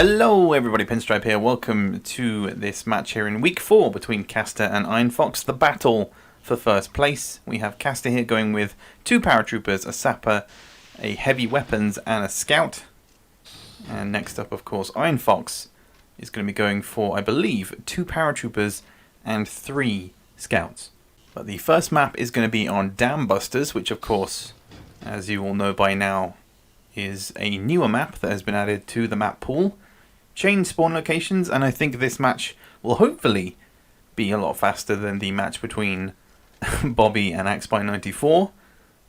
Hello everybody, Pinstripe here. Welcome to this match here in week 4 between Castor and Iron Fox, the battle for first place. We have Castor here going with 2 paratroopers, a sapper, a heavy weapons and a scout. And next up, of course, Iron Fox is going to be going for, I believe, 2 paratroopers and 3 scouts. But the first map is going to be on Dam Busters, which of course, as you all know by now, is a newer map that has been added to the map pool. Chain spawn locations, and I think this match will hopefully be a lot faster than the match between Bobby and AxeBy94,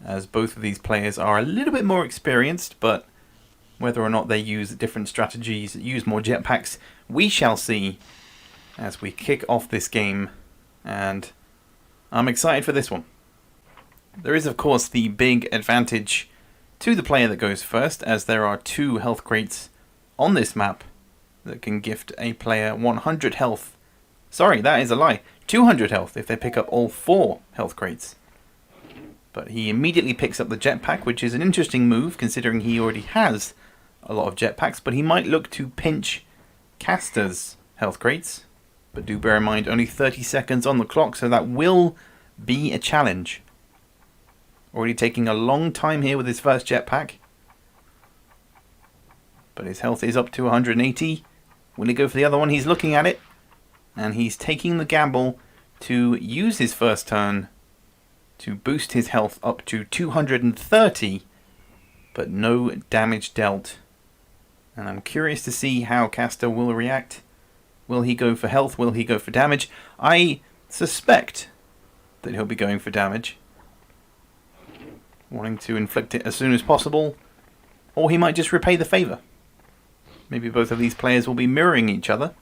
as both of these players are a little bit more experienced, but whether or not they use different strategies, use more jetpacks, we shall see as we kick off this game, and I'm excited for this one. There is of course the big advantage to the player that goes first, as there are 2 health crates on this map that can gift a player 100 health. Sorry, that is a lie. 200 health if they pick up all 4 health crates. But he immediately picks up the jetpack, which is an interesting move considering he already has a lot of jetpacks, but he might look to pinch Castor's health crates. But do bear in mind, only 30 seconds on the clock, so that will be a challenge. Already taking a long time here with his first jetpack. But his health is up to 180. Will he go for the other one? He's looking at it. And he's taking the gamble to use his first turn to boost his health up to 230. But no damage dealt. And I'm curious to see how Castor will react. Will he go for health? Will he go for damage? I suspect that he'll be going for damage, wanting to inflict it as soon as possible, or he might just repay the favour. Maybe both of these players will be mirroring each other,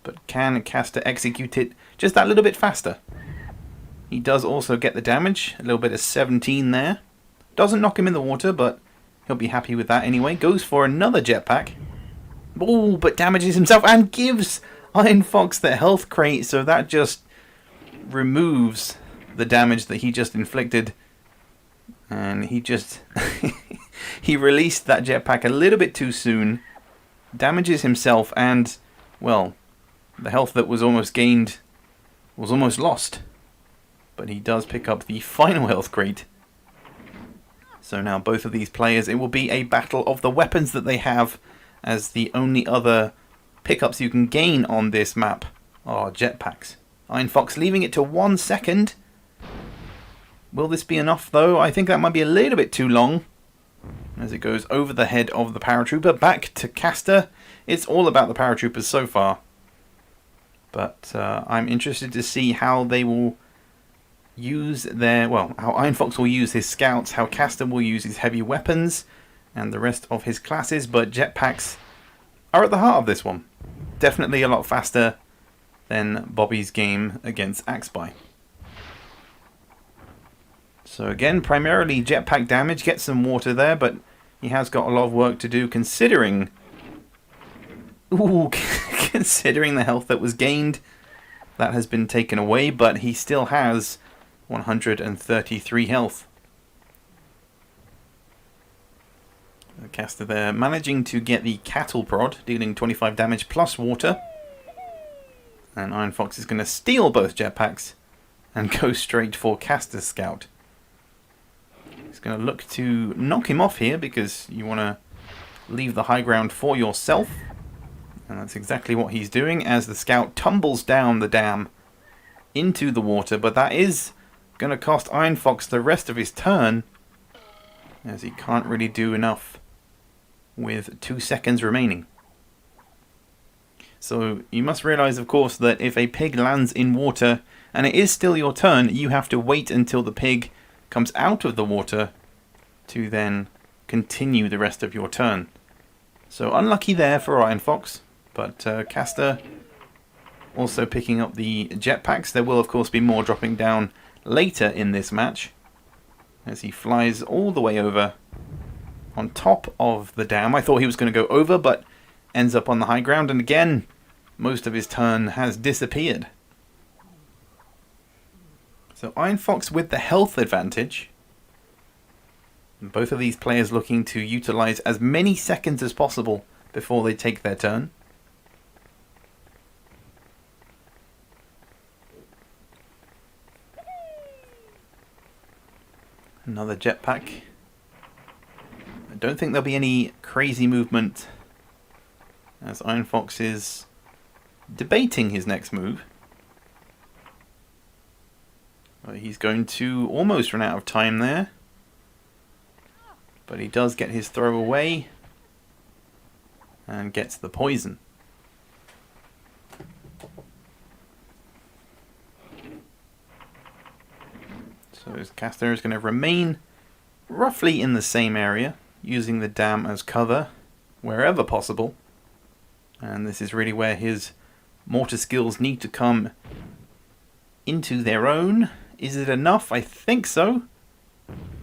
but can Castor execute it just that little bit faster? He does also get the damage, a little bit of 17 there. Doesn't knock him in the water, but he'll be happy with that anyway. Goes for another jetpack. Oh, but damages himself and gives Iron Fox the health crate, so that just removes the damage that he just inflicted. And he just he released that jetpack a little bit too soon, damages himself, and, well, the health that was almost gained was almost lost. But he does pick up the final health crate. So now both of these players, it will be a battle of the weapons that they have, as the only other pickups you can gain on this map are jetpacks. Iron Fox leaving it to 1 second. Will this be enough though? I think that might be a little bit too long, as it goes over the head of the paratrooper. Back to Castor. It's all about the paratroopers so far. But I'm interested to see how they will use their, well, how Iron Fox will use his scouts, how Castor will use his heavy weapons and the rest of his classes, but jetpacks are at the heart of this one. Definitely a lot faster than Bobby's game against AxeBy. So again, primarily jetpack damage, gets some water there, but he has got a lot of work to do considering considering the health that was gained. That has been taken away, but he still has 133 health. Castor there managing to get the cattle prod, dealing 25 damage plus water. And Iron Fox is going to steal both jetpacks and go straight for Castor's scout. He's going to look to knock him off here, because you want to leave the high ground for yourself. And that's exactly what he's doing, as the scout tumbles down the dam into the water. But that is going to cost Iron Fox the rest of his turn, as he can't really do enough with 2 seconds remaining. So you must realize, of course, that if a pig lands in water and it is still your turn, you have to wait until the pig comes out of the water to then continue the rest of your turn. So unlucky there for Iron Fox, but Castor also picking up the jetpacks. There will of course be more dropping down later in this match, as he flies all the way over on top of the dam. I thought he was going to go over, but ends up on the high ground, and again most of his turn has disappeared. So Iron Fox with the health advantage, Both of these players looking to utilize as many seconds as possible before they take their turn. Another jetpack. I don't think there'll be any crazy movement as Iron Fox is debating his next move. Well, he's going to almost run out of time there. But he does get his throw away and gets the poison. So his Castor is going to remain roughly in the same area, using the dam as cover wherever possible. And this is really where his mortar skills need to come into their own. Is it enough? I think so.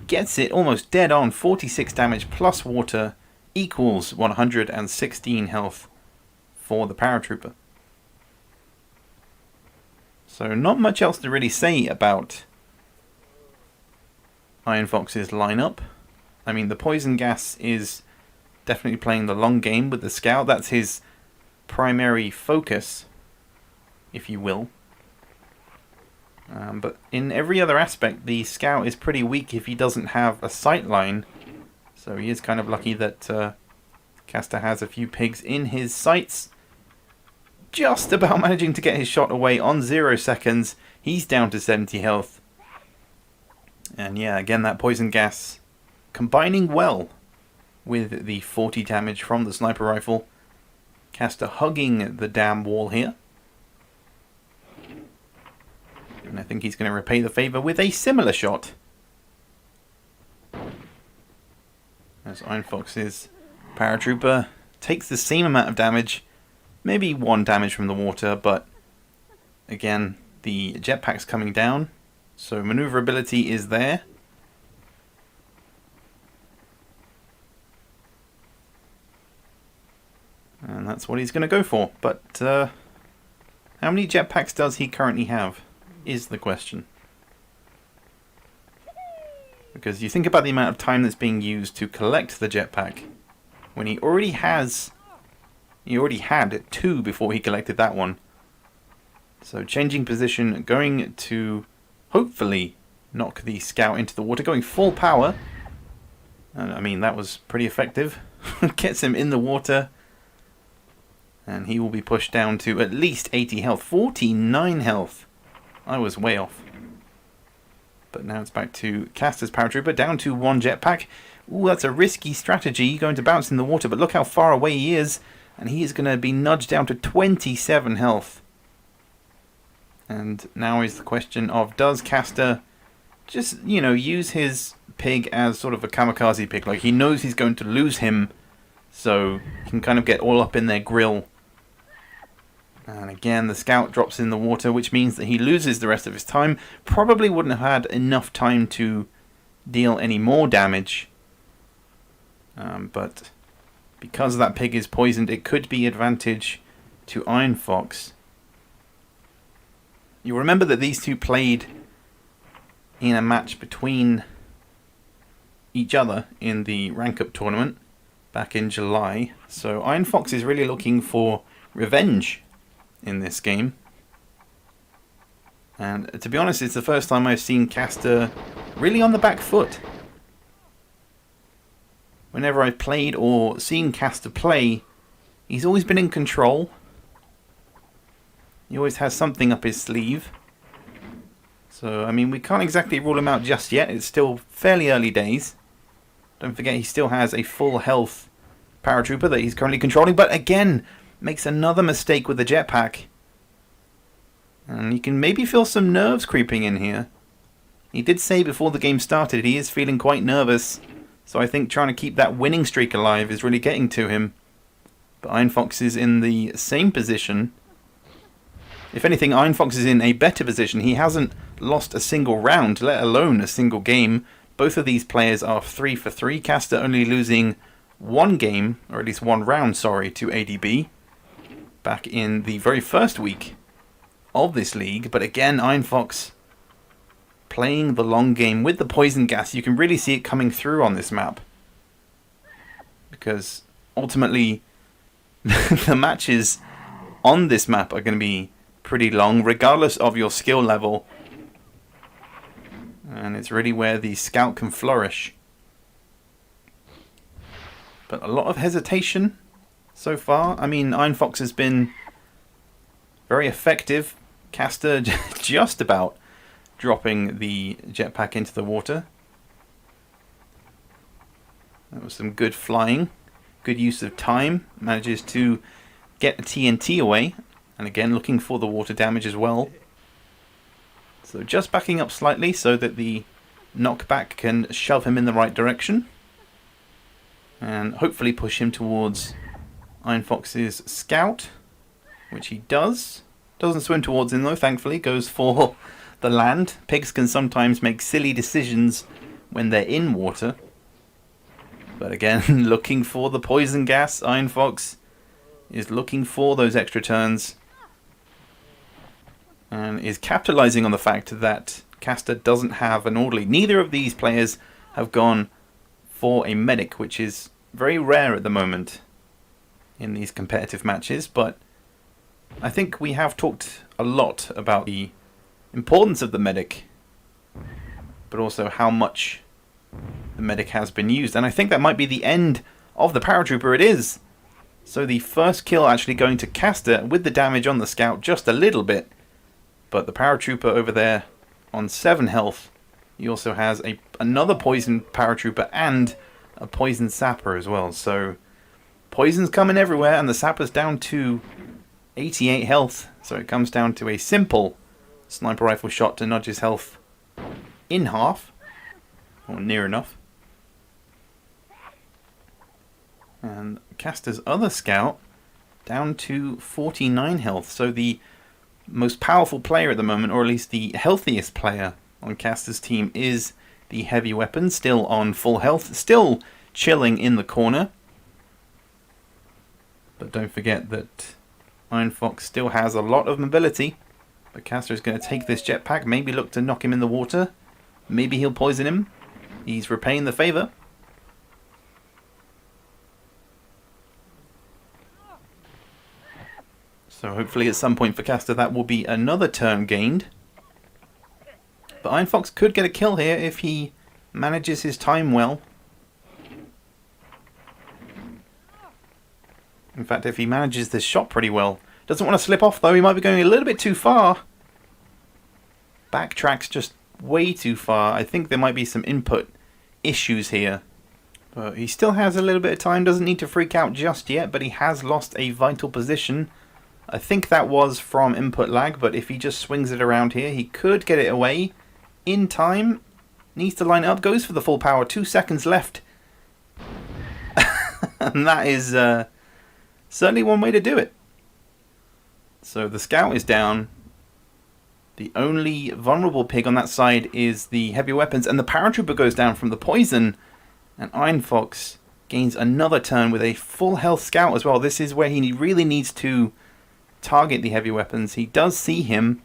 Gets it almost dead on. 46 damage plus water equals 116 health for the paratrooper. So not much else to really say about Iron Fox's lineup. I mean, the poison gas is definitely playing the long game with the scout. That's his primary focus, if you will. But in every other aspect, the scout is pretty weak if he doesn't have a sight line. So he is kind of lucky that Castor has a few pigs in his sights. Just about managing to get his shot away on 0 seconds. He's down to 70 health. And yeah, again, that poison gas combining well with the 40 damage from the sniper rifle. Castor hugging the dam wall here. And I think he's going to repay the favour with a similar shot. As Iron Fox's paratrooper takes the same amount of damage. Maybe 1 damage from the water, but again, the jetpack's coming down. So maneuverability is there. And that's what he's going to go for. But how many jetpacks does he currently have? Is the question. Because you think about the amount of time that's being used to collect the jetpack, when he already had 2 before he collected that one. So changing position, going to hopefully knock the scout into the water, going full power. And I mean, that was pretty effective. Gets him in the water. And he will be pushed down to at least 80 health. 49 health. I was way off. But now it's back to Castor's paratrooper, down to 1 jetpack. Ooh, that's a risky strategy, going to bounce in the water, but look how far away he is. And he is going to be nudged down to 27 health. And now is the question of, does Castor just, use his pig as sort of a kamikaze pig? Like, he knows he's going to lose him, so he can kind of get all up in their grill. And again, the scout drops in the water, which means that he loses the rest of his time. Probably wouldn't have had enough time to deal any more damage. But because that pig is poisoned, it could be advantage to Iron Fox. You'll remember that these two played in a match between each other in the rank-up tournament back in July. So Iron Fox is really looking for revenge in this game. And to be honest, it's the first time I've seen Castor really on the back foot. Whenever I've played or seen Castor play, he's always been in control. He always has something up his sleeve. So, I mean, we can't exactly rule him out just yet. It's still fairly early days. Don't forget, he still has a full health paratrooper that he's currently controlling. But again, makes another mistake with the jetpack. And you can maybe feel some nerves creeping in here. He did say before the game started he is feeling quite nervous. So I think trying to keep that winning streak alive is really getting to him. But Iron Fox is in the same position. If anything, Iron Fox is in a better position. He hasn't lost a single round, let alone a single game. Both of these players are 3 for 3. Castor only losing 1 game, or at least 1 round, sorry, to ADB. Back in the very first week of this league. But again, Iron Fox playing the long game with the poison gas. You can really see it coming through on this map. Because ultimately, the matches on this map are going to be pretty long, regardless of your skill level. And it's really where the scout can flourish. But a lot of hesitation so far. I mean, Iron Fox has been very effective. Castor just about dropping the jetpack into the water. That was some good flying. Good use of time. Manages to get the TNT away. And again, looking for the water damage as well. So just backing up slightly so that the knockback can shove him in the right direction. And hopefully push him towards Iron Fox's scout. Which he does. Doesn't swim towards him though, thankfully. Goes for the land. Pigs can sometimes make silly decisions when they're in water. But again, looking for the poison gas. Iron Fox is looking for those extra turns. And is capitalizing on the fact that Castor doesn't have an orderly. Neither of these players have gone for a medic, which is very rare at the moment in these competitive matches. But I think we have talked a lot about the importance of the medic, but also how much the medic has been used. And I think that might be the end of the paratrooper. It is. So the first kill actually going to Castor with the damage on the scout just a little bit. But the paratrooper over there on 7 health. He also has another poison paratrooper and a poison sapper as well. So poison's coming everywhere, and the sapper's down to 88 health. So it comes down to a simple sniper rifle shot to nudge his health in half. Or near enough. And Castor's other scout down to 49 health. So the most powerful player at the moment, or at least the healthiest player on Castor's team, is the heavy weapon. Still on full health. Still chilling in the corner. But don't forget that Iron Fox still has a lot of mobility. But Castor is going to take this jetpack. Maybe look to knock him in the water. Maybe he'll poison him. He's repaying the favour. So hopefully at some point for Castor that will be another turn gained. But Iron Fox could get a kill here if he manages his time well. In fact, if he manages this shot pretty well. Doesn't want to slip off though, he might be going a little bit too far. Backtracks just way too far. I think there might be some input issues here. But he still has a little bit of time, doesn't need to freak out just yet, but he has lost a vital position. I think that was from input lag, but if he just swings it around here, he could get it away in time. Needs to line it up, goes for the full power, 2 seconds left. And that is certainly one way to do it. So the scout is down. The only vulnerable pig on that side is the heavy weapons, and the paratrooper goes down from the poison, and Iron Fox gains another turn with a full health scout as well. This is where he really needs to target the heavy weapons. He does see him,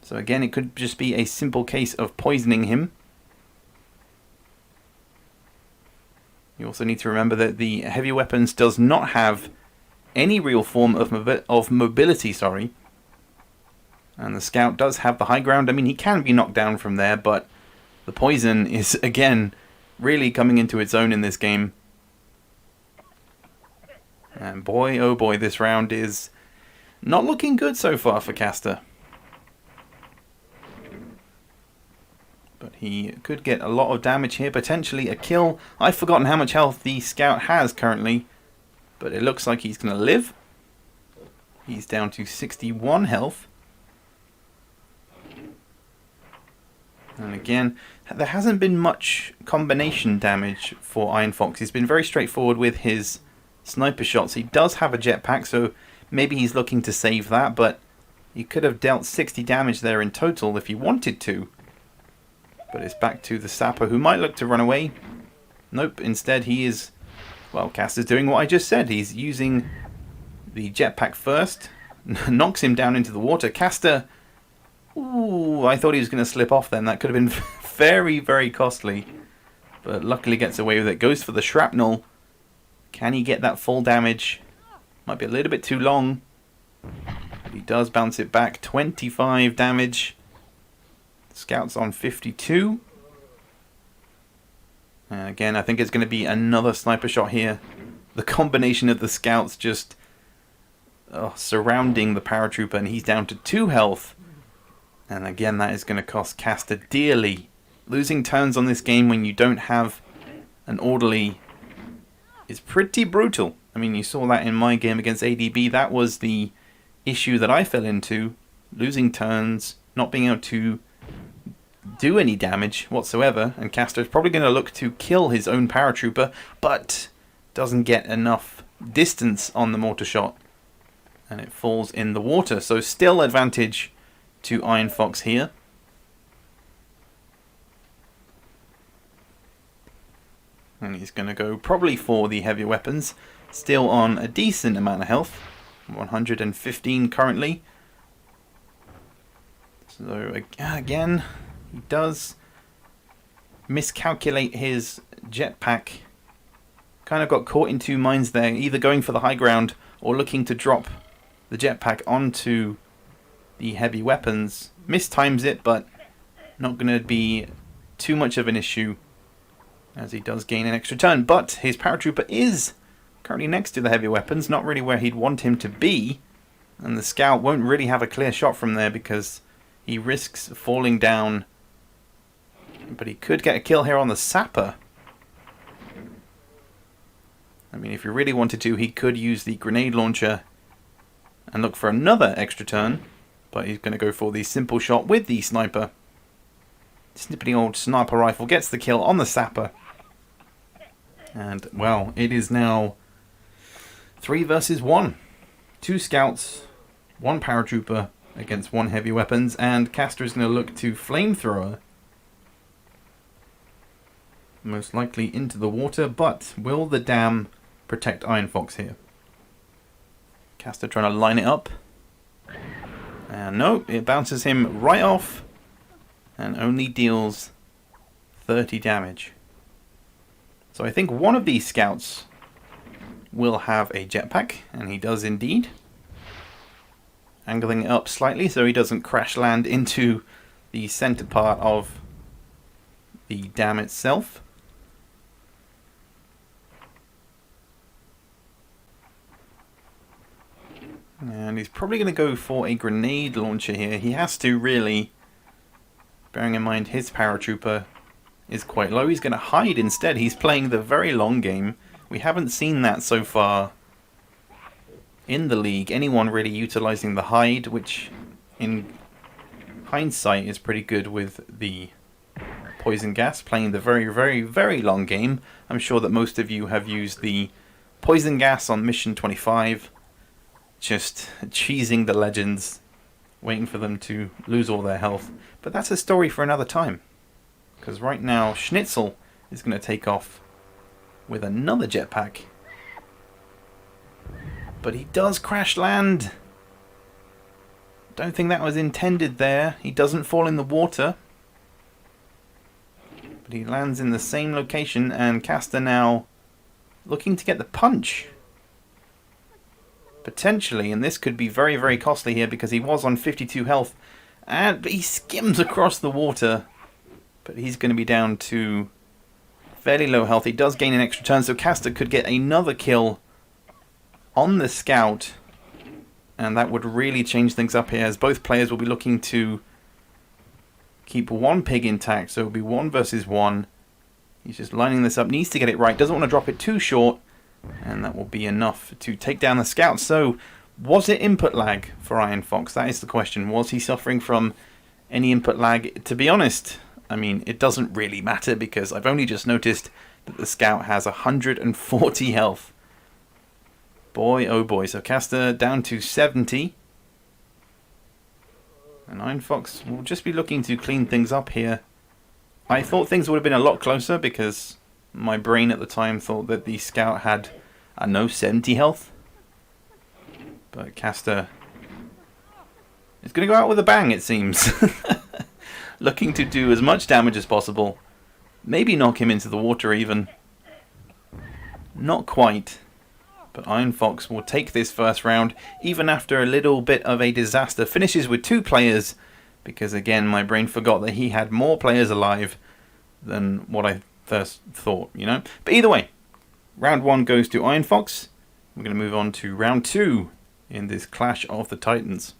so again it could just be a simple case of poisoning him. You also need to remember that the heavy weapons does not have any real form of mobility, sorry. And the scout does have the high ground. I mean, he can be knocked down from there, but the poison is, again, really coming into its own in this game. And boy, oh boy, this round is not looking good so far for Castor. But he could get a lot of damage here, potentially a kill. I've forgotten how much health the scout has currently, but it looks like he's going to live. He's down to 61 health. And again, there hasn't been much combination damage for Iron Fox. He's been very straightforward with his sniper shots. He does have a jetpack, so maybe he's looking to save that, but he could have dealt 60 damage there in total if he wanted to. But it's back to the sapper, who might look to run away. Nope, instead he is... Well, Castor's doing what I just said. He's using the jetpack first. Knocks him down into the water. Castor... Ooh, I thought he was going to slip off then. That could have been very, very costly. But luckily gets away with it. Goes for the shrapnel. Can he get that full damage? Might be a little bit too long. But he does bounce it back. 25 damage. Scouts on 52. And again, I think it's going to be another sniper shot here. The combination of the scouts just surrounding the paratrooper, and he's down to 2 health. And again, that is going to cost Castor dearly. Losing turns on this game when you don't have an orderly is pretty brutal. I mean, you saw that in my game against ADB. That was the issue that I fell into. Losing turns, not being able to do any damage whatsoever. And Castor is probably going to look to kill his own paratrooper, but doesn't get enough distance on the mortar shot. And it falls in the water. So still advantage to Iron Fox here. And he's going to go probably for the heavier weapons. Still on a decent amount of health. 115 currently. So again, he does miscalculate his jetpack. Kind of got caught in 2 minds there. Either going for the high ground or looking to drop the jetpack onto the heavy weapons. Mistimes it, but not going to be too much of an issue, as he does gain an extra turn. But his paratrooper is currently next to the heavy weapons, not really where he'd want him to be. And the scout won't really have a clear shot from there because he risks falling down. But he could get a kill here on the sapper. I mean, if he really wanted to, he could use the grenade launcher and look for another extra turn. But he's going to go for the simple shot with the sniper. Snippety old sniper rifle gets the kill on the sapper. And, well, it is now 3 versus 1. 2 scouts, 1 paratrooper against 1 heavy weapons. And Castor is going to look to flamethrower. Most likely into the water. But will the dam protect Iron Fox here? Castor trying to line it up. And no, it bounces him right off. And only deals 30 damage. So I think one of these scouts will have a jetpack, and he does indeed. Angling it up slightly so he doesn't crash land into the center part of the dam itself. And he's probably going to go for a grenade launcher here. He has to, really. Bearing in mind his paratrooper is quite low. He's going to hide instead. He's playing the very long game. We haven't seen that so far in the league. Anyone really utilizing the hide, which in hindsight is pretty good with the poison gas. Playing the very, very, very long game. I'm sure that most of you have used the poison gas on mission 25. Just cheesing the legends, waiting for them to lose all their health. But that's a story for another time. Because right now, Schnitzel is going to take off with another jetpack. But he does crash land. Don't think that was intended there. He doesn't fall in the water. But he lands in the same location, and Castor now looking to get the punch. Potentially, and this could be very, very costly here because he was on 52 health. And he skims across the water. But he's going to be down to fairly low health. He does gain an extra turn, so Castor could get another kill on the scout. And that would really change things up here, as both players will be looking to keep 1 pig intact. So it'll be 1 versus 1. He's just lining this up, needs to get it right, doesn't want to drop it too short. And that will be enough to take down the scout. So, was it input lag for Iron Fox? That is the question. Was he suffering from any input lag? To be honest, I mean, it doesn't really matter because I've only just noticed that the scout has 140 health. Boy, oh boy. So, Castor down to 70. And Iron Fox will just be looking to clean things up here. I thought things would have been a lot closer because my brain at the time thought that the scout had, I don't know, 70 health. But Castor is going to go out with a bang, it seems. Looking to do as much damage as possible. Maybe knock him into the water even. Not quite. But Iron Fox will take this first round, even after a little bit of a disaster. Finishes with 2 players, because again, my brain forgot that he had more players alive than what I first thought, you know? But either way, round 1 goes to Iron Fox. We're going to move on to round 2 in this Clash of the Titans.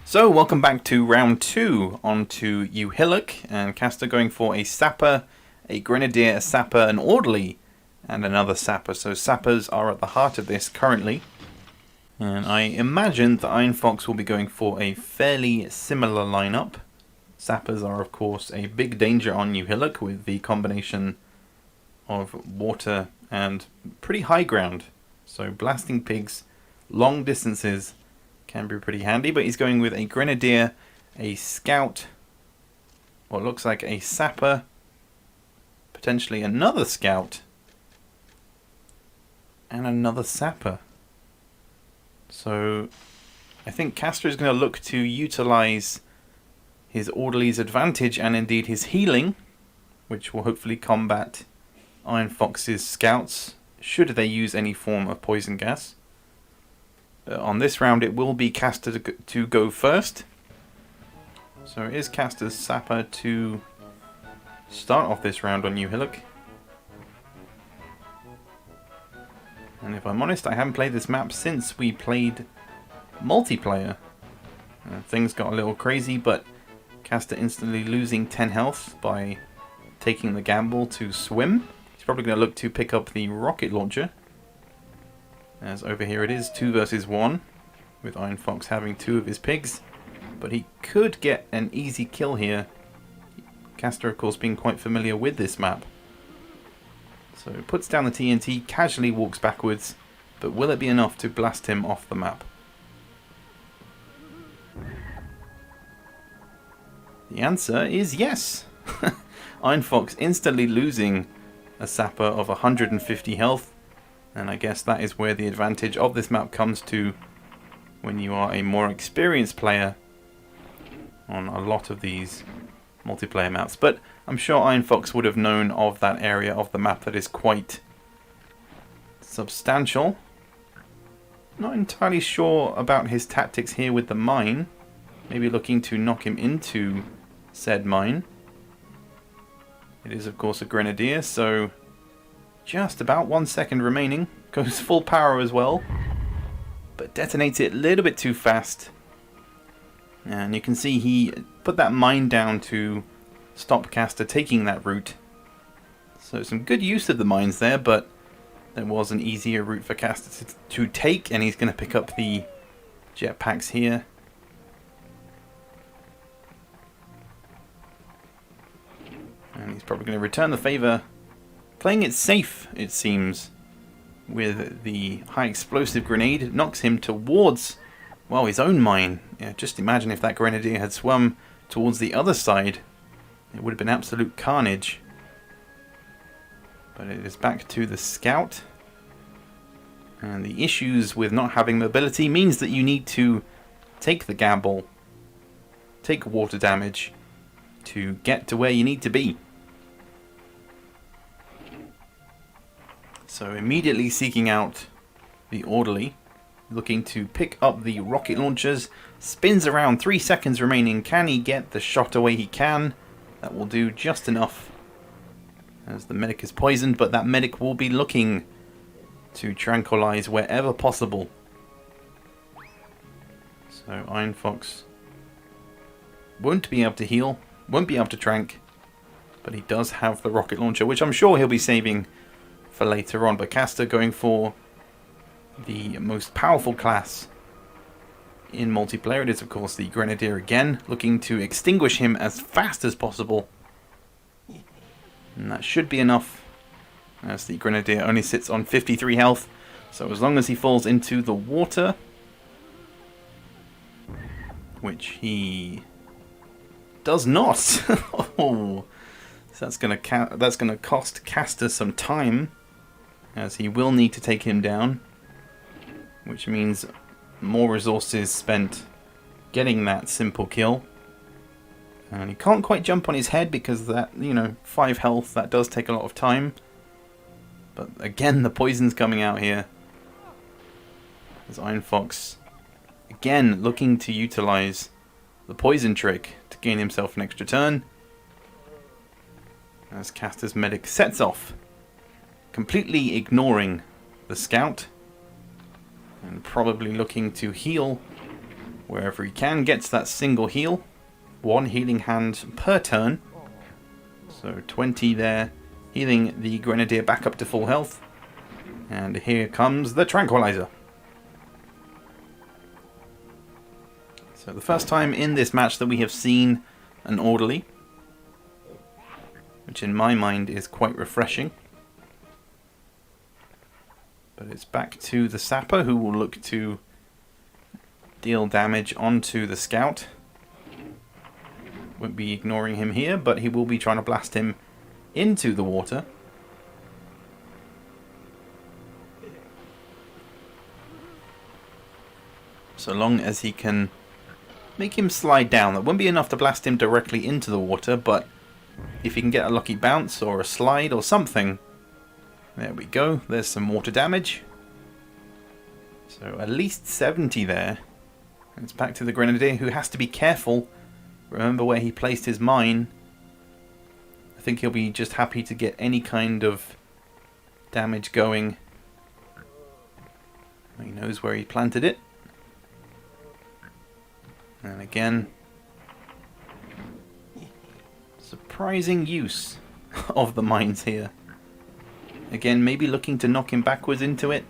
So, welcome back to round 2. On to Uhillock, and Castor going for a Sapper, a Grenadier, a Sapper, an Orderly, and another Sapper. So Sappers are at the heart of this currently. And I imagine that Iron Fox will be going for a fairly similar lineup. Sappers are of course a big danger on Uhillock with the combination of water and pretty high ground. So blasting pigs long distances can be pretty handy, but he's going with a Grenadier, a Scout, what looks like a Sapper, potentially another Scout, and another Sapper. So I think Castor is going to look to utilize his Orderly's advantage and indeed his healing, which will hopefully combat Iron Fox's Scouts should they use any form of poison gas. On this round it will be Castor to go first. So it is Castor's Sapper to start off this round on Uhillock. And if I'm honest, I haven't played this map since we played multiplayer. Things got a little crazy, but Castor instantly losing 10 health by taking the gamble to swim. He's probably going to look to pick up the rocket launcher. As over here it is 2 versus 1, with Iron Fox having 2 of his pigs. But he could get an easy kill here. Castor, of course, being quite familiar with this map. So puts down the TNT, casually walks backwards, but will it be enough to blast him off the map? The answer is yes. Iron Fox instantly losing a Sapper of 150 health, and I guess that is where the advantage of this map comes to when you are a more experienced player on a lot of these multiplayer maps. But I'm sure Iron Fox would have known of that area of the map that is quite substantial. Not entirely sure about his tactics here with the mine. Maybe looking to knock him into said mine. It is of course a Grenadier, so just about 1 second remaining. Goes full power as well, but detonates it a little bit too fast. And you can see he put that mine down to stop Castor taking that route. So some good use of the mines there, but there was an easier route for Castor to take, and he's going to pick up the jetpacks here. And he's probably going to return the favour, playing it safe, it seems, with the high explosive grenade. It knocks him towards, well, his own mine. Yeah, just imagine if that Grenadier had swum towards the other side. It would have been absolute carnage. But it is back to the Scout. And the issues with not having mobility means that you need to take the gamble, take water damage to get to where you need to be. So immediately seeking out the Orderly, looking to pick up the rocket launchers, spins around, 3 seconds remaining. Can he get the shot away? He can. That will do just enough, as the medic is poisoned, but that medic will be looking to tranquilize wherever possible. So Iron Fox won't be able to heal, won't be able to trank, but he does have the rocket launcher, which I'm sure he'll be saving for later on. But Castor going for the most powerful class in multiplayer. It is of course the Grenadier again, looking to extinguish him as fast as possible. And that should be enough, as the Grenadier only sits on 53 health. So as long as he falls into the water, which he does not. Oh, so that's gonna cost Castor some time, as he will need to take him down, which means more resources spent getting that simple kill. And he can't quite jump on his head because that, 5 health, that does take a lot of time. But again, the poison's coming out here. As Iron Fox, again, looking to utilize the poison trick to gain himself an extra turn. As Castor's medic sets off, completely ignoring the scout. And probably looking to heal wherever he can. Gets that single heal. 1 healing hand per turn. So 20 there. Healing the Grenadier back up to full health. And here comes the Tranquilizer. So the first time in this match that we have seen an orderly. Which in my mind is quite refreshing. But it's back to the Sapper, who will look to deal damage onto the Scout. Won't be ignoring him here, but he will be trying to blast him into the water. So long as he can make him slide down. That won't be enough to blast him directly into the water, but if he can get a lucky bounce or a slide or something. There we go, there's some water damage. So at least 70 there. It's back to the Grenadier, who has to be careful. Remember where he placed his mine. I think he'll be just happy to get any kind of damage going. He knows where he planted it. And again, surprising use of the mines here. Again, maybe looking to knock him backwards into it.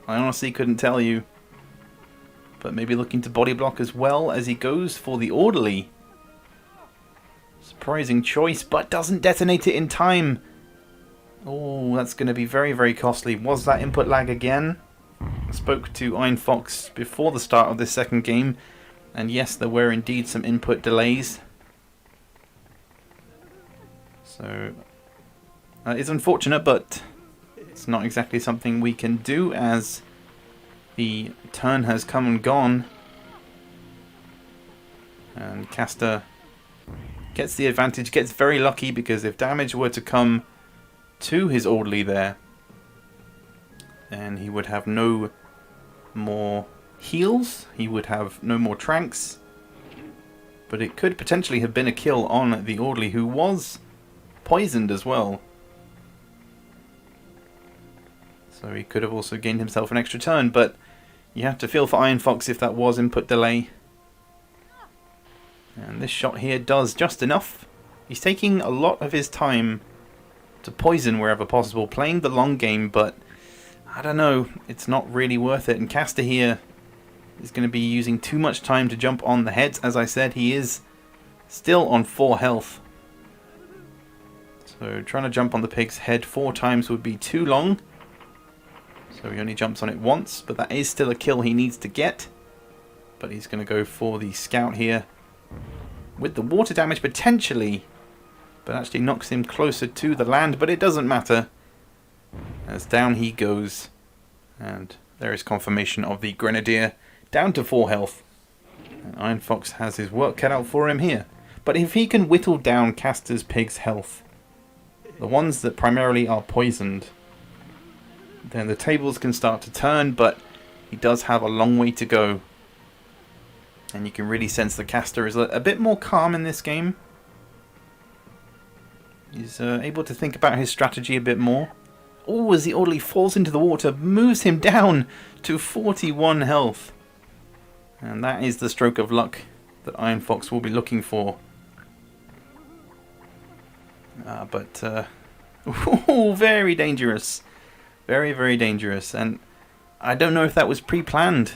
I honestly couldn't tell you. But maybe looking to body block as well as he goes for the orderly. Surprising choice, but doesn't detonate it in time. Oh, that's going to be very, very costly. Was that input lag again? I spoke to Iron Fox before the start of this second game. And yes, there were indeed some input delays. So it's unfortunate, but it's not exactly something we can do as the turn has come and gone. And Castor gets the advantage, gets very lucky, because if damage were to come to his orderly there, then he would have no more heals, he would have no more tranks. But it could potentially have been a kill on the orderly, who was poisoned as well. So he could have also gained himself an extra turn, but you have to feel for Iron Fox if that was input delay. And this shot here does just enough. He's taking a lot of his time to poison wherever possible, playing the long game, but I don't know, it's not really worth it. And Castor here is going to be using too much time to jump on the heads. As I said, he is still on 4 health. So trying to jump on the pig's head 4 times would be too long. So he only jumps on it once, but that is still a kill he needs to get. But he's going to go for the scout here. With the water damage potentially, but actually knocks him closer to the land, but it doesn't matter. As down he goes. And there is confirmation of the Grenadier down to 4 health. And Iron Fox has his work cut out for him here. But if he can whittle down Castor's pig's health, the ones that primarily are poisoned, then the tables can start to turn, but he does have a long way to go. And you can really sense the Castor is a bit more calm in this game. He's able to think about his strategy a bit more. Oh, as the orderly falls into the water, moves him down to 41 health. And that is the stroke of luck that Iron Fox will be looking for. Very dangerous. Very, very dangerous. And I don't know if that was pre-planned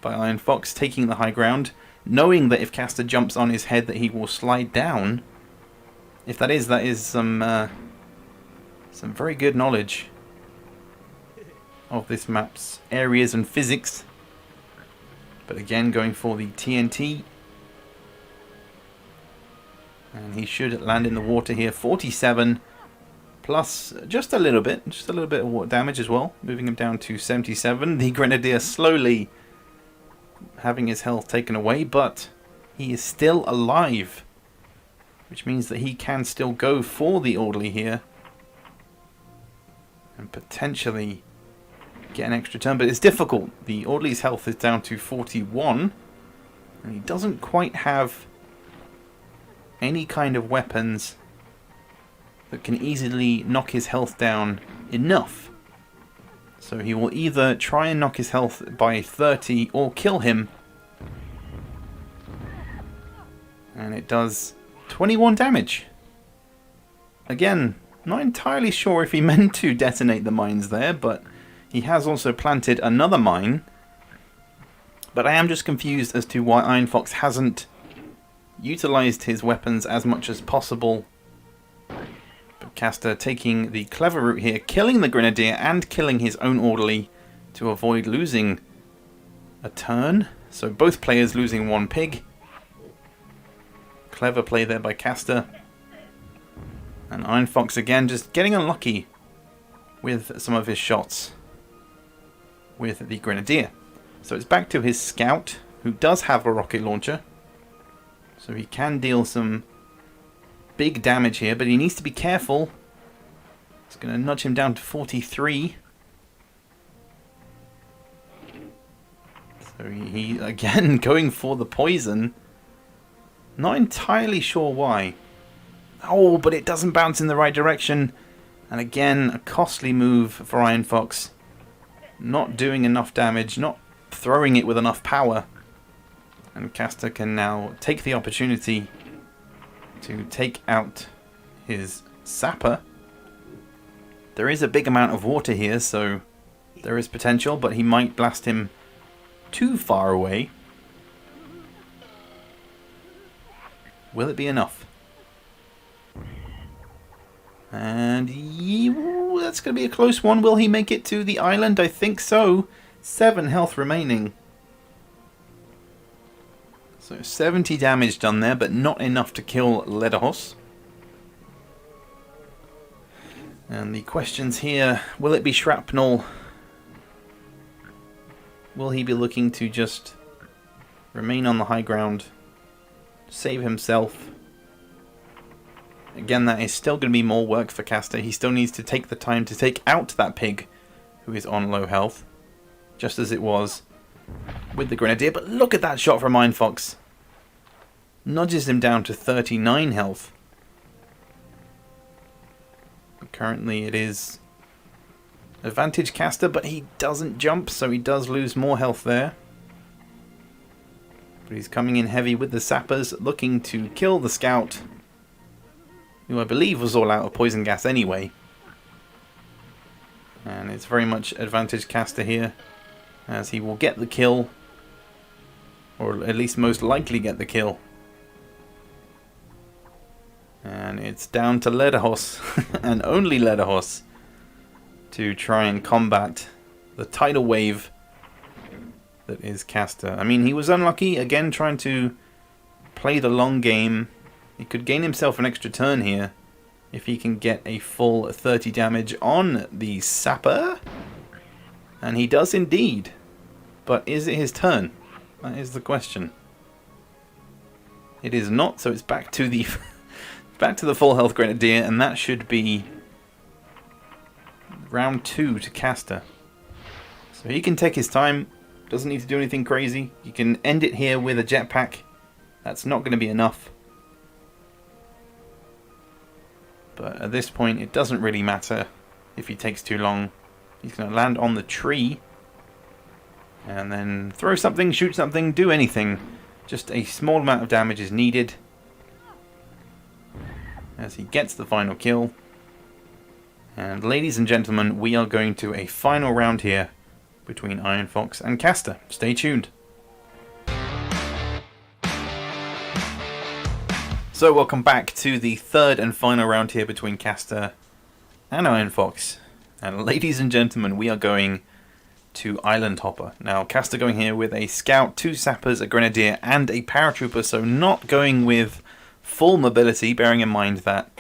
by Iron Fox, taking the high ground, knowing that if Castor jumps on his head that he will slide down. If that is some very good knowledge of this map's areas and physics. But again, going for the TNT. And he should land in the water here. 47 plus just a little bit of water damage as well, moving him down to 77. The Grenadier slowly having his health taken away, but he is still alive, which means that he can still go for the orderly here. and potentially get an extra turn, but it's difficult. The orderly's health is down to 41, and he doesn't quite have any kind of weapons that can easily knock his health down enough. So he will either try and knock his health by 30 or kill him. And it does 21 damage. Again, not entirely sure if he meant to detonate the mines there, but he has also planted another mine. But I am just confused as to why Iron Fox hasn't utilized his weapons as much as possible. But Castor taking the clever route here, killing the Grenadier and killing his own orderly to avoid losing a turn. So both players losing one pig. Clever play there by Castor. And Iron Fox again just getting unlucky with some of his shots with the Grenadier. So it's back to his scout, who does have a rocket launcher. So he can deal some big damage here, but he needs to be careful. It's going to nudge him down to 43. So he again going for the poison. Not entirely sure why. Oh, but it doesn't bounce in the right direction. And again, a costly move for Iron Fox. Not doing enough damage, not throwing it with enough power. And Castor can now take the opportunity to take out his sapper. There is a big amount of water here, so there is potential, but he might blast him too far away. Will it be enough? And that's going to be a close one. Will he make it to the island? I think so. 7 health remaining. So 70 damage done there, but not enough to kill Lederhoss. And the questions here, will it be shrapnel? Will he be looking to just remain on the high ground, save himself? Again, that is still going to be more work for Castor. He still needs to take the time to take out that pig who is on low health, just as it was with the Grenadier. But look at that shot from Iron Fox. Nudges him down to 39 health. Currently it is advantage Castor, but he doesn't jump, so he does lose more health there. But he's coming in heavy with the sappers, looking to kill the scout, who I believe was all out of poison gas anyway. And it's very much advantage Castor here, as he will get the kill, or at least most likely get the kill. And it's down to Lederhoss, and only Lederhoss, to try and combat the tidal wave that is Castor. I mean, he was unlucky, again trying to play the long game. He could gain himself an extra turn here if he can get a full 30 damage on the sapper. And he does indeed. But is it his turn? That is the question. It is not, so it's back to the back to the full health Grenadier, and that should be round 2 to Castor. So he can take his time, doesn't need to do anything crazy. You can end it here with a jetpack. That's not going to be enough. But at this point, it doesn't really matter if he takes too long. He's going to land on the tree and then throw something, shoot something, do anything. Just a small amount of damage is needed as he gets the final kill. And ladies and gentlemen, we are going to a final round here between Iron Fox and Castor. Stay tuned. So welcome back to the third and final round here between Castor and Iron Fox. And ladies and gentlemen, we are going to Island Hopper. Now, Castor going here with a scout, 2 sappers, a grenadier, and a paratrooper, so not going with full mobility, bearing in mind that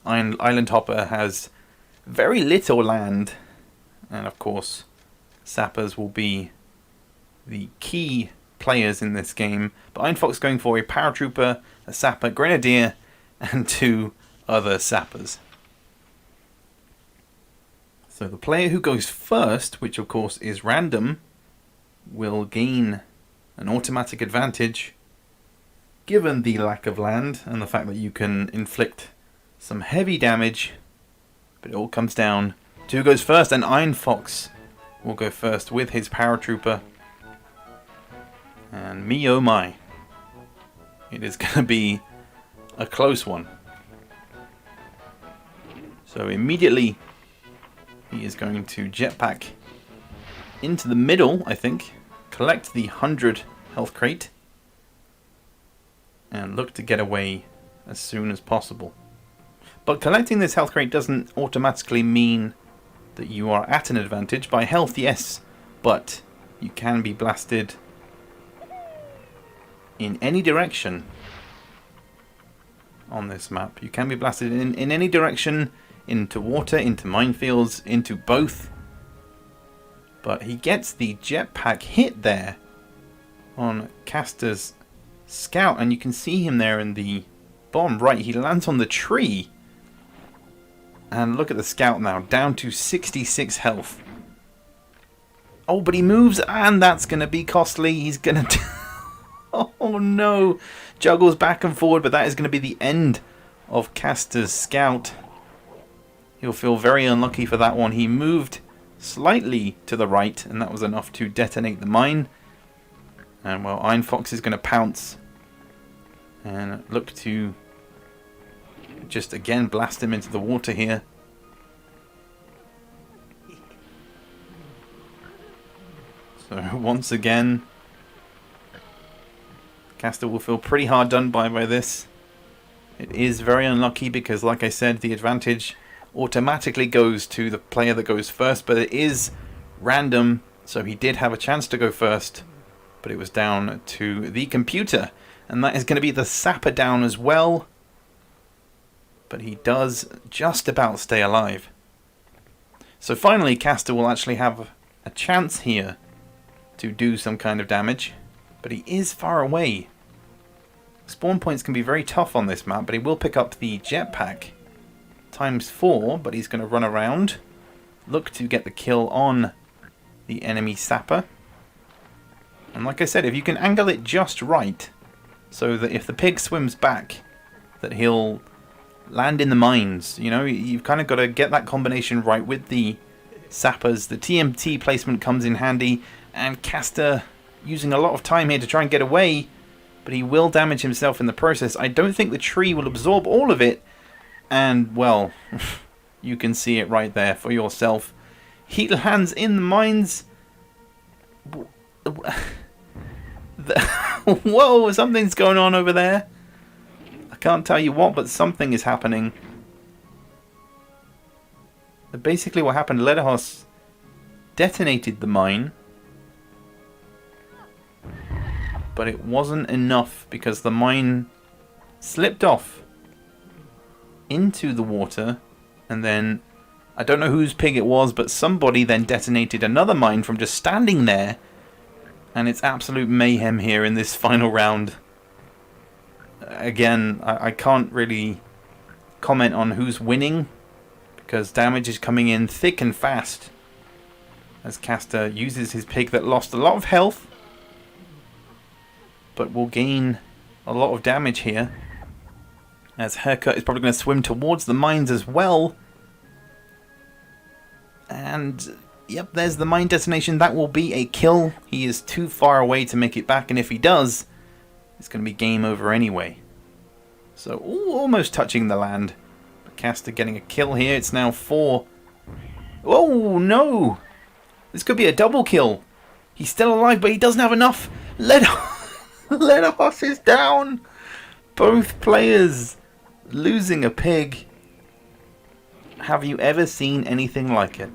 Island Hopper has very little land, and of course sappers will be the key players in this game. But Iron Fox going for a paratrooper, a sapper, grenadier, and 2 other sappers. So the player who goes first, which of course is random, will gain an automatic advantage given the lack of land and the fact that you can inflict some heavy damage. But it all comes down to who goes first, and Iron Fox will go first with his paratrooper. And me oh my, it is going to be a close one. So immediately he is going to jetpack into the middle, I think, collect the 100 health crate, and look to get away as soon as possible. But collecting this health crate doesn't automatically mean that you are at an advantage. By health, yes, but you can be blasted in any direction on this map. You can be blasted in any direction, into water, into minefields, into both. But he gets the jetpack hit there on Castor's scout, and you can see him there in the bottom right. He lands on the tree. And look at the scout now, down to 66 health. Oh, but he moves, and that's going to be costly. He's going to... Oh no! Juggles back and forward, but that is going to be the end of Castor's scout. He'll feel very unlucky for that one. He moved slightly to the right, and that was enough to detonate the mine. And well, Iron Fox is going to pounce and look to just again blast him into the water here. So once again, Castor will feel pretty hard done by this. It is very unlucky because, like I said, the advantage automatically goes to the player that goes first, but it is random, so he did have a chance to go first, but it was down to the computer, and that is going to be the sapper down as well, but he does just about stay alive. So finally, Castor will actually have a chance here to do some kind of damage, but he is far away. Spawn points can be very tough on this map, but he will pick up the jetpack ×4, but he's going to run around, look to get the kill on the enemy sapper. And like I said, if you can angle it just right, so that if the pig swims back, that he'll land in the mines. You know, you've kind of got to get that combination right with the sappers. The TMT placement comes in handy, and Castor using a lot of time here to try and get away, but he will damage himself in the process. I don't think the tree will absorb all of it, and well, you can see it right there for yourself. He lands in the mines. Whoa, something's going on over there. I can't tell you what, but something is happening. Basically what happened, Ledahos detonated the mine, but it wasn't enough because the mine slipped off into the water, and then I don't know whose pig it was, but somebody then detonated another mine from just standing there, and it's absolute mayhem here in this final round. Again, I can't really comment on who's winning because damage is coming in thick and fast as Castor uses his pig that lost a lot of health but will gain a lot of damage here, as Haircut is probably going to swim towards the mines as well. And yep, there's the mine detonation. That will be a kill. He is too far away to make it back, and if he does, it's going to be game over anyway. So almost touching the land, but Castor getting a kill here. It's now 4. Oh no, this could be a double kill. He's still alive, but he doesn't have enough. Ledahos is down. Both players losing a pig. Have you ever seen anything like it?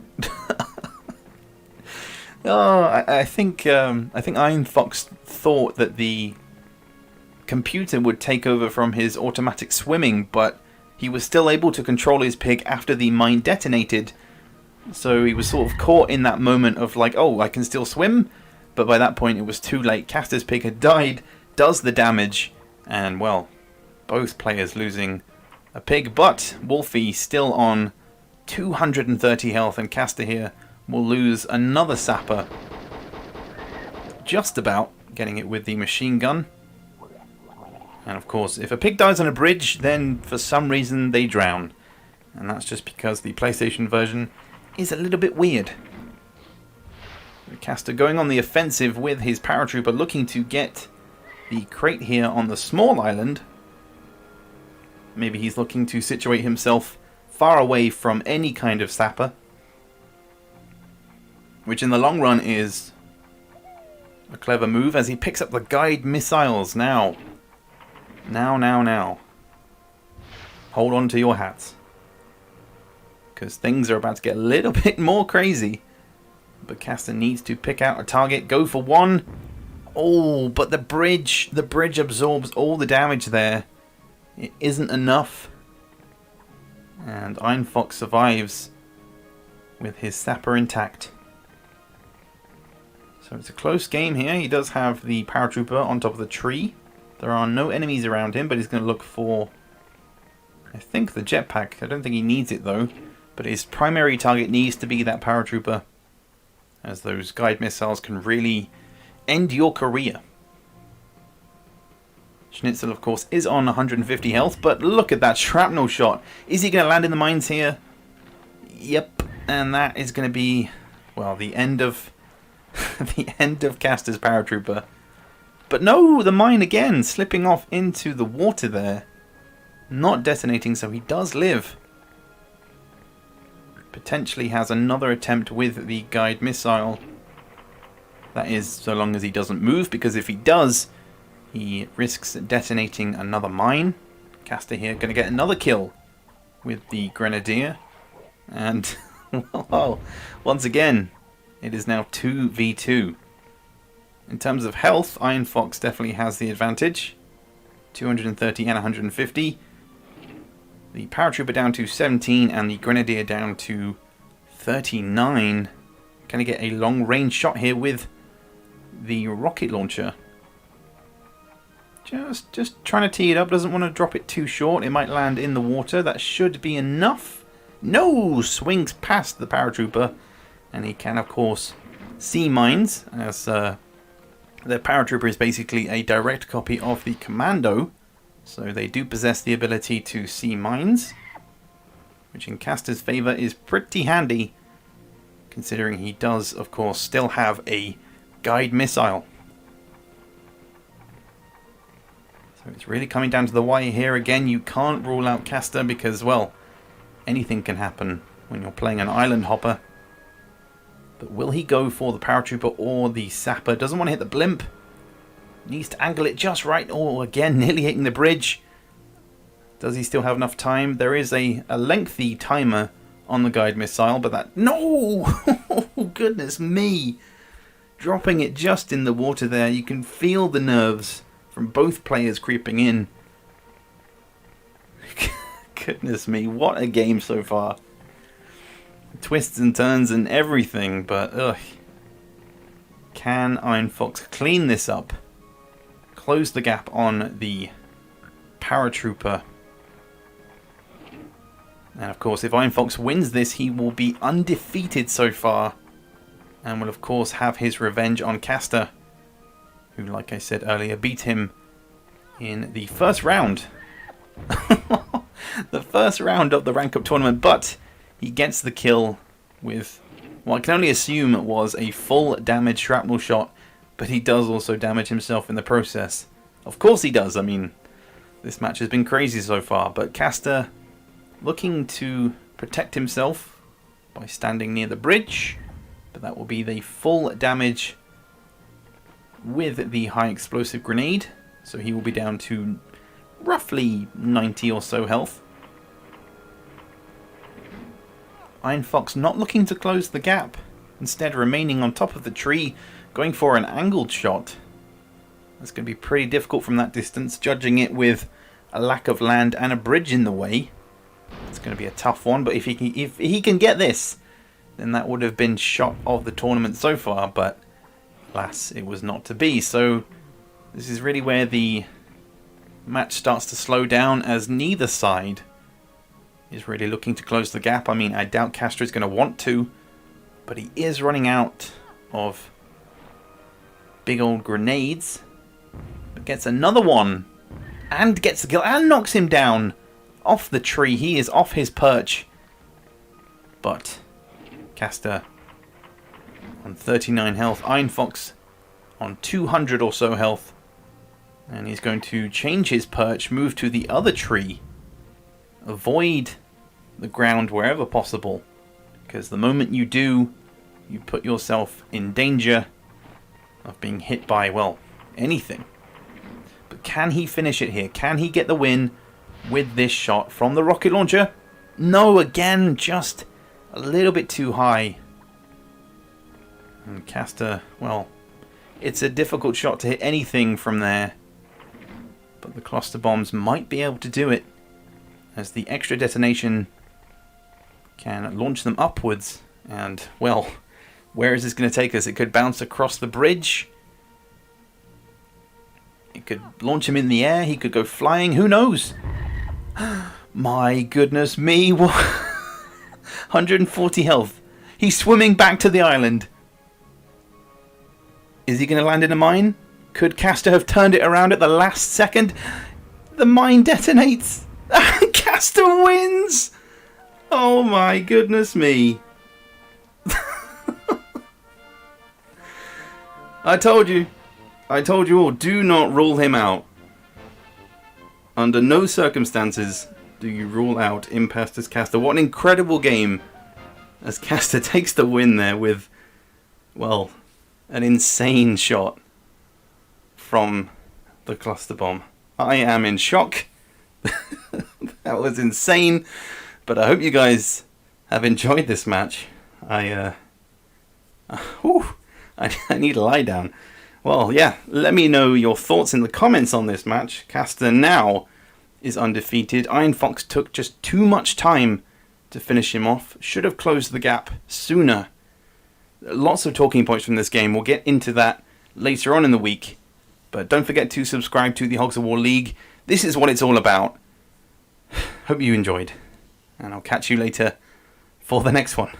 I think Iron Fox thought that the computer would take over from his automatic swimming, but he was still able to control his pig after the mine detonated. So he was sort of caught in that moment of like, oh, I can still swim. But by that point it was too late. Castor's pig had died, does the damage, and well, both players losing a pig. But Wolfie still on 230 health, and Castor here will lose another sapper. Just about getting it with the machine gun. And of course, if a pig dies on a bridge, then for some reason they drown. And that's just because the PlayStation version is a little bit weird. Castor going on the offensive with his paratrooper, looking to get the crate here on the small island. Maybe he's looking to situate himself far away from any kind of sapper, which in the long run is a clever move as he picks up the guide missiles now. Now. Hold on to your hats, because things are about to get a little bit more crazy. But Castor needs to pick out a target, go for one. Oh, but the bridge absorbs all the damage there. It isn't enough. And Iron Fox survives with his sapper intact. So it's a close game here. He does have the paratrooper on top of the tree. There are no enemies around him, but he's going to look for, I think, the jetpack. I don't think he needs it though. But his primary target needs to be that paratrooper, as those guide missiles can really end your career. Schnitzel, of course, is on 150 health, but look at that shrapnel shot. Is he going to land in the mines here? Yep, and that is going to be, well, the end of the end of Castor's paratrooper. But no, the mine again, slipping off into the water there. Not detonating, so he does live. Potentially has another attempt with the guide missile. That is, so long as he doesn't move, because if he does, he risks detonating another mine. Castor here going to get another kill with the grenadier. And, well, once again, it is now 2v2. In terms of health, Iron Fox definitely has the advantage. 230 and 150. The paratrooper down to 17 and the grenadier down to 39. Can he get a long range shot here with the rocket launcher? Just trying to tee it up. Doesn't want to drop it too short. It might land in the water. That should be enough. No! Swings past the paratrooper. And he can, of course, see mines. As the paratrooper is basically a direct copy of the commando. So they do possess the ability to see mines, which in Castor's favour is pretty handy, considering he does, of course, still have a guide missile. So it's really coming down to the wire here. Again, you can't rule out Castor because, well, anything can happen when you're playing an island hopper. But will he go for the paratrooper or the sapper? Doesn't want to hit the blimp. Needs to angle it just right. Oh, again, nearly hitting the bridge. Does he still have enough time? There is a lengthy timer on the guide missile, but that... No! Oh, goodness me. Dropping it just in the water there. You can feel the nerves from both players creeping in. Goodness me, what a game so far. Twists and turns and everything, but ugh. Can Iron Fox clean this up? Close the gap on the paratrooper. And of course, if Iron Fox wins this, he will be undefeated so far. And will of course have his revenge on Castor, who, like I said earlier, beat him in the first round. The first round of the rank up tournament, but he gets the kill with what I can only assume was a full damage shrapnel shot. But he does also damage himself in the process. Of course he does. I mean, this match has been crazy so far. But Castor looking to protect himself by standing near the bridge. But that will be the full damage with the high explosive grenade. So he will be down to roughly 90 or so health. Iron Fox not looking to close the gap. Instead remaining on top of the tree, going for an angled shot. That's going to be pretty difficult from that distance, judging it with a lack of land and a bridge in the way. It's going to be a tough one, but if he can get this, then that would have been shot of the tournament so far, but alas, it was not to be. So this is really where the match starts to slow down, as neither side is really looking to close the gap. I mean, I doubt Castor is going to want to, but he is running out of big old grenades. But gets another one, and gets the kill, and knocks him down off the tree. He is off his perch. But Castor on 39 health, Iron Fox on 200 or so health. And he's going to change his perch, move to the other tree, avoid the ground wherever possible, because the moment you do, you put yourself in danger of being hit by, well, anything. But can he finish it here? Can he get the win with this shot from the rocket launcher? No, again, just a little bit too high. And Castor, well, it's a difficult shot to hit anything from there. But the cluster bombs might be able to do it, as the extra detonation can launch them upwards. And, well, where is this going to take us? It could bounce across the bridge. It could launch him in the air. He could go flying. Who knows? My goodness me. 140 health. He's swimming back to the island. Is he going to land in a mine? Could Castor have turned it around at the last second? The mine detonates. Castor wins. Oh my goodness me. I told you all, do not rule him out. Under no circumstances do you rule out ImpastusCastor. What an incredible game, as Castor takes the win there with, well, an insane shot from the cluster bomb. I am in shock. That was insane. But I hope you guys have enjoyed this match. I need to lie down. Well, yeah, let me know your thoughts in the comments on this match. Castor now is undefeated. Iron Fox took just too much time to finish him off. Should have closed the gap sooner. Lots of talking points from this game. We'll get into that later on in the week. But don't forget to subscribe to the Hogs of War League. This is what it's all about. Hope you enjoyed. And I'll catch you later for the next one.